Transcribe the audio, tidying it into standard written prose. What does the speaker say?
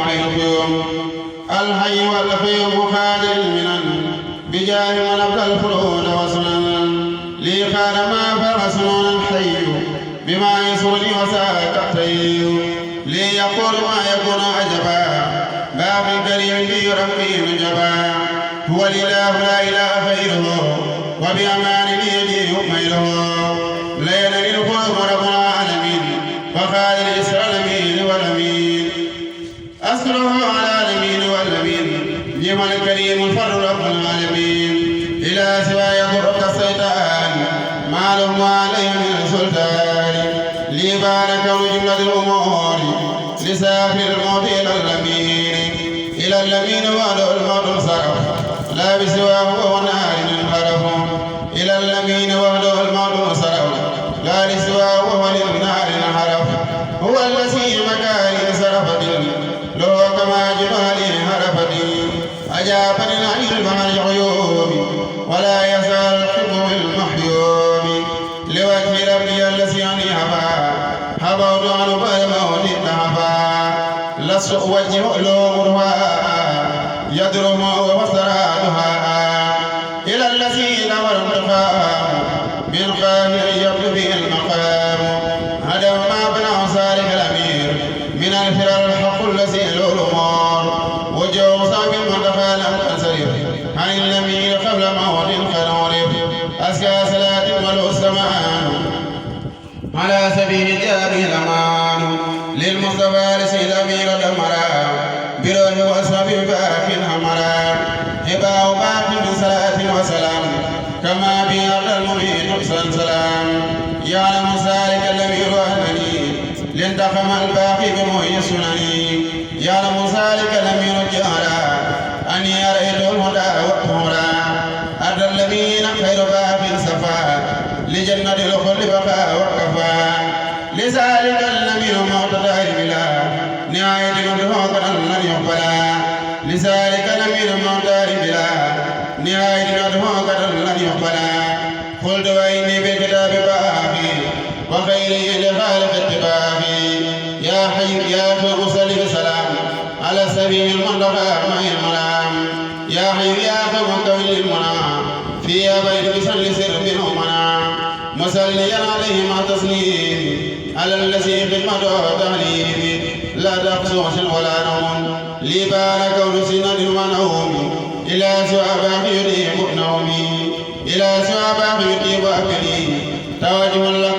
حي القيوم الحي والقيوم خادر المنن بجاه من أبدى الخلود وسنن لي خان ما فرسنون الحي بما يسرني وساكتي لي يقول ما يكون عجبا باقي كريم في ربي نجبا هو الإله لا إله غيره وبأمان يجي ميله لين للقوم رب العالمين وخالد الإسر الأمين والأمين أسره على الأمين والأمين نعم الكريم الفر رب العالمين إلى سوى يضرك الشيطان ما له عليه من سلطان لي بارك جملة الأمور لسافر الموت إلى الأمين وعلى الموت انصرف لا بسواه ونار انحرف إلى الأمين وعلى الموت انصرف لا لسواه وللنار انحرف هو الذي مكاري صرفت له كما جبال حرفت أجابني العين عن العيوب ولا يزال الحب المحيوب لوجه ربي الذي عني هبوت عنه بالموت انتهفا لست أوجه الأمرها يدرم وسرادها إلى الذي نور انتقام من قاهر يبدو به المقام هدم ما بناه سالك الأمير من الفرار الحق الذي له الأمور وجوه صعب المنتقى لم تنصرف عن الأمير قبل موت كنورف أزكى صلاة والسمان على سبيل جابه الأمان للمصطفى لسيد أمير الأمراء بروح وأصحاب باق الحمراء هباء باق من صلاة وسلام كما بأرض المبين سلام يعلم ذلك الأمير أهلني لانتقم الباقي بمهي سنني يعلم ذلك الأمير الجهرا أني أرأيت الهدى والطهرا أرض الذين خير باق صفا لجنة الخلد بقى وكفى لذلك الأمير معتدى بلا نهاية مدهوكا لن يقبلا لذلك الأمير معتدى بلا نهاية مدهوكا لن يقبلا قلت وإني بالكتاب باقي وخيري لخالق اتباعي يا حي يا خير صل بسلام على سبيل المنتقى ما المنام يا حي يا خير مكون المنام في بيت بسل سر بنهمنا مسليا عليه مع تسليم على الذي خدمته تهليم لا تقسوس ولا نوم لي بارك ونسنا ونوم إلى سوى باقي يطيب نومي إلى سوى باقي يطيب أكلي توجه لك